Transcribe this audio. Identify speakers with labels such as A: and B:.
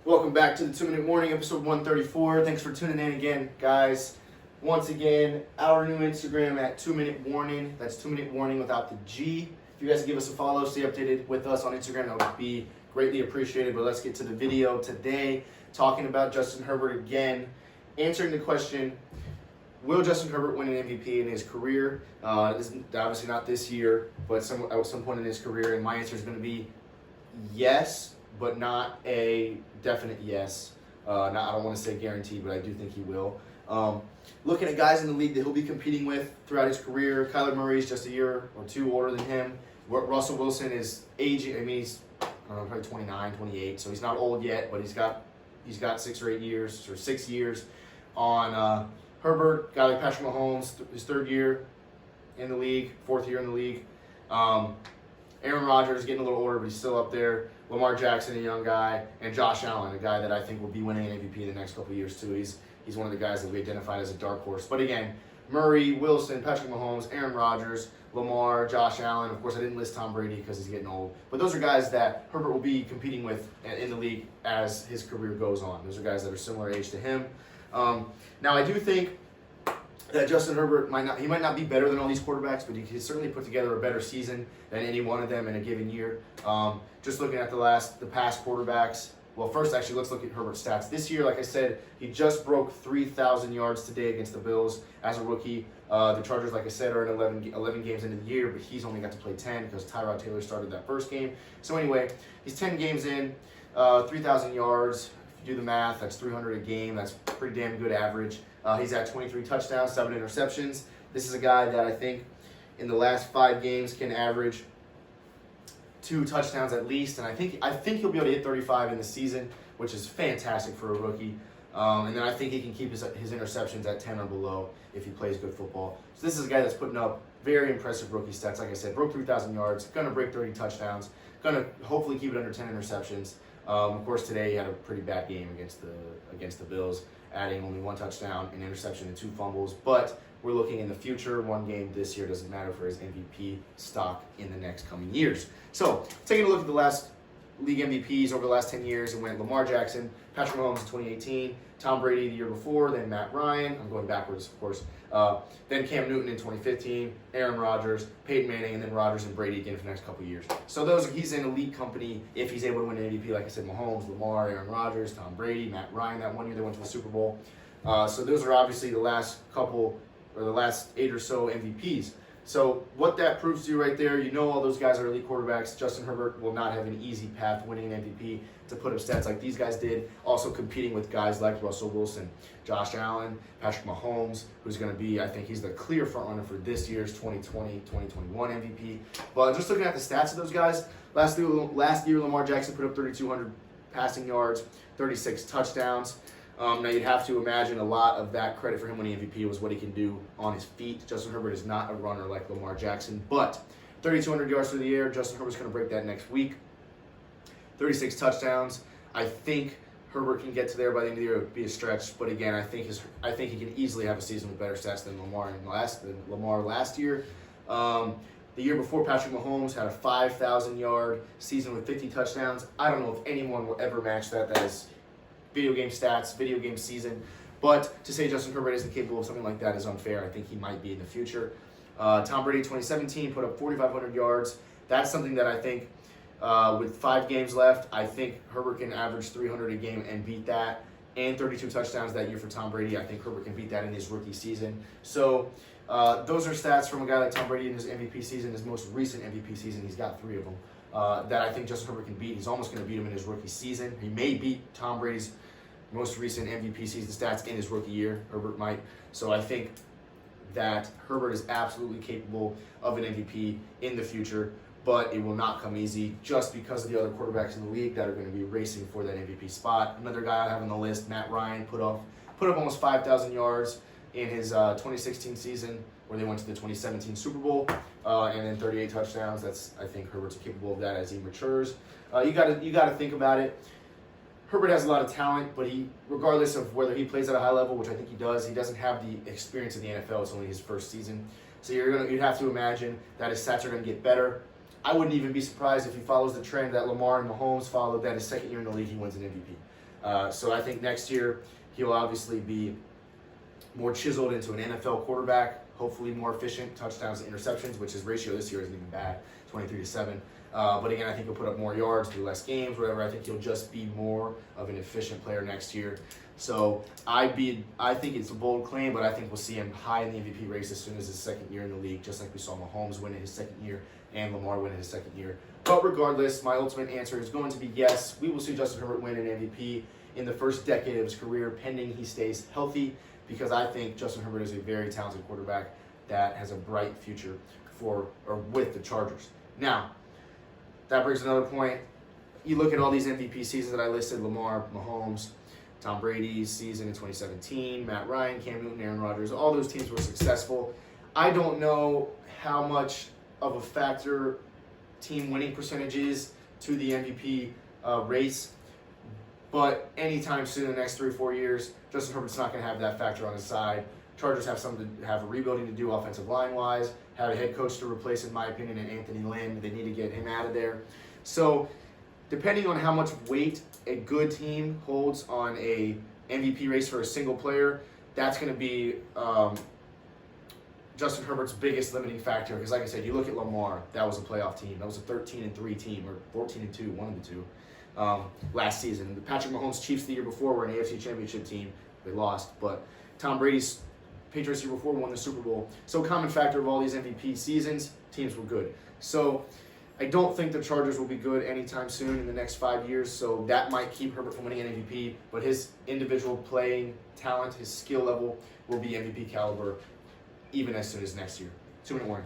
A: Welcome back to the 2-Minute Warning, episode 134. Thanks for tuning in again, guys. Once again, our new Instagram at 2-Minute Warning. That's 2-Minute Warning without the G. If you guys give us a follow, stay updated with us on Instagram, that would be greatly appreciated. But let's get to the video today, talking about Justin Herbert again, answering the question, will Justin Herbert win an MVP in his career? Obviously not this year, but at some point in his career. And my answer is going to be yes, but not a definite yes. I don't want to say guaranteed, but I do think he will. Looking at guys in the league that he'll be competing with throughout his career, Kyler Murray's just a year or two older than him. Russell Wilson is aging. I mean, he's probably 29, 28, so he's not old yet, but he's got 6 or 8 years or 6 years on Herbert. Guy like Patrick Mahomes, his 3rd year in the league, 4th year in the league. Aaron Rodgers is getting a little older, but he's still up there. Lamar Jackson, a young guy, and Josh Allen, a guy that I think will be winning an MVP in the next couple of years too. He's one of the guys that we identified as a dark horse. But again, Murray, Wilson, Patrick Mahomes, Aaron Rodgers, Lamar, Josh Allen. Of course, I didn't list Tom Brady because he's getting old. But those are guys that Herbert will be competing with in the league as his career goes on. Those are guys that are similar age to him. Now, I do think that Justin Herbert might not be better than all these quarterbacks, but he can certainly put together a better season than any one of them in a given year. Just looking at the past quarterbacks. Well, first, actually, let's look at Herbert Stats. This year, like I said, he just broke 3,000 yards today against the Bills as a rookie. The Chargers, like I said, are in 11 games into the year, but he's only got to play 10 because Tyrod Taylor started that first game. So anyway, he's 10 games in, 3,000 yards. If you do the math, that's 300 a game. That's pretty damn good average. He's had 23 touchdowns, 7 interceptions. This is a guy that I think in the last 5 games can average 2 touchdowns at least, and I think he'll be able to hit 35 in the season, which is fantastic for a rookie. And then I think he can keep his interceptions at 10 or below if he plays good football. So this is a guy that's putting up very impressive rookie stats. Like I said, broke 3,000 yards, going to break 30 touchdowns, going to hopefully keep it under 10 interceptions. Of course, today he had a pretty bad game against the Bills, adding only 1 touchdown, an interception, and 2 fumbles. But we're looking in the future. 1 game this year doesn't matter for his MVP stock in the next coming years. So, taking a look at the last league MVPs over the last 10 years, it went Lamar Jackson, Patrick Mahomes in 2018, Tom Brady the year before, then Matt Ryan. I'm going backwards, of course. Then Cam Newton in 2015, Aaron Rodgers, Peyton Manning, and then Rodgers and Brady again for the next couple of years. So he's in elite company if he's able to win an MVP. Like I said, Mahomes, Lamar, Aaron Rodgers, Tom Brady, Matt Ryan. That one year they went to the Super Bowl. So those are obviously the last 8 or so MVPs. So what that proves to you right there, all those guys are elite quarterbacks. Justin Herbert will not have an easy path winning an MVP to put up stats like these guys did, also competing with guys like Russell Wilson, Josh Allen, Patrick Mahomes, who's going to be, I think he's the clear frontrunner for this year's 2020-2021 MVP. But just looking at the stats of those guys, last year Lamar Jackson put up 3,200 passing yards, 36 touchdowns. Now, you'd have to imagine a lot of that credit for him winning MVP was what he can do on his feet. Justin Herbert is not a runner like Lamar Jackson, but 3,200 yards through the air. Justin Herbert's going to break that next week. 36 touchdowns. I think Herbert can get to there by the end of the year. It would be a stretch, but again, I think he can easily have a season with better stats than Lamar last year. The year before, Patrick Mahomes had a 5,000-yard season with 50 touchdowns. I don't know if anyone will ever match that. That is video game stats, video game season. But to say Justin Herbert isn't capable of something like that is unfair. I think he might be in the future. Tom Brady, 2017, put up 4,500 yards. That's something that I think, with 5 games left, I think Herbert can average 300 a game and beat that. And 32 touchdowns that year for Tom Brady. I think Herbert can beat that in his rookie season. So those are stats from a guy like Tom Brady in his MVP season, his most recent MVP season. He's got 3 of them. That I think Justin Herbert can beat. He's almost going to beat him in his rookie season. He may beat Tom Brady's most recent MVP season stats in his rookie year. Herbert might. So I think that Herbert is absolutely capable of an MVP in the future, but it will not come easy just because of the other quarterbacks in the league that are going to be racing for that MVP spot. Another guy I have on the list, Matt Ryan, put up almost 5,000 yards in his 2016 season, where they went to the 2017 Super Bowl, and then 38 touchdowns. I think Herbert's capable of that as he matures. You got to think about it. Herbert has a lot of talent, but regardless of whether he plays at a high level, which I think he doesn't have the experience of the NFL. It's only his first season, so you'd have to imagine that his stats are going to get better. I wouldn't even be surprised if he follows the trend that Lamar and Mahomes followed, that his second year in the league he wins an MVP. So I think next year he'll obviously be more chiseled into an NFL quarterback, hopefully more efficient, touchdowns to interceptions, which his ratio this year isn't even bad, 23-7. But again, I think he'll put up more yards, do less games, whatever. I think he'll just be more of an efficient player next year. So I think it's a bold claim, but I think we'll see him high in the MVP race as soon as his second year in the league, just like we saw Mahomes win in his second year and Lamar win in his second year. But regardless, my ultimate answer is going to be yes. We will see Justin Herbert win an MVP in the first decade of his career, pending he stays healthy, because I think Justin Herbert is a very talented quarterback that has a bright future with the Chargers. Now, that brings another point. You look at all these MVP seasons that I listed: Lamar, Mahomes, Tom Brady's season in 2017, Matt Ryan, Cam Newton, Aaron Rodgers. All those teams were successful. I don't know how much of a factor team winning percentage is to the MVP race, but anytime soon in the next 3 or 4 years, Justin Herbert's not going to have that factor on his side. Chargers have a rebuilding to do offensive line-wise, have a head coach to replace, in my opinion, in Anthony Lynn. They need to get him out of there. So depending on how much weight a good team holds on a MVP race for a single player, that's going to be Justin Herbert's biggest limiting factor. Because like I said, you look at Lamar, that was a playoff team. That was a 13-3 team, or 14-2, one of the two, last season. The Patrick Mahomes Chiefs the year before were an AFC Championship team. They lost. But Tom Brady's Patriots year before won the Super Bowl. So common factor of all these MVP seasons, teams were good. So I don't think the Chargers will be good anytime soon in the next 5 years, so that might keep Herbert from winning an MVP, but his individual playing talent, his skill level will be MVP caliber even as soon as next year. 2-minute warning.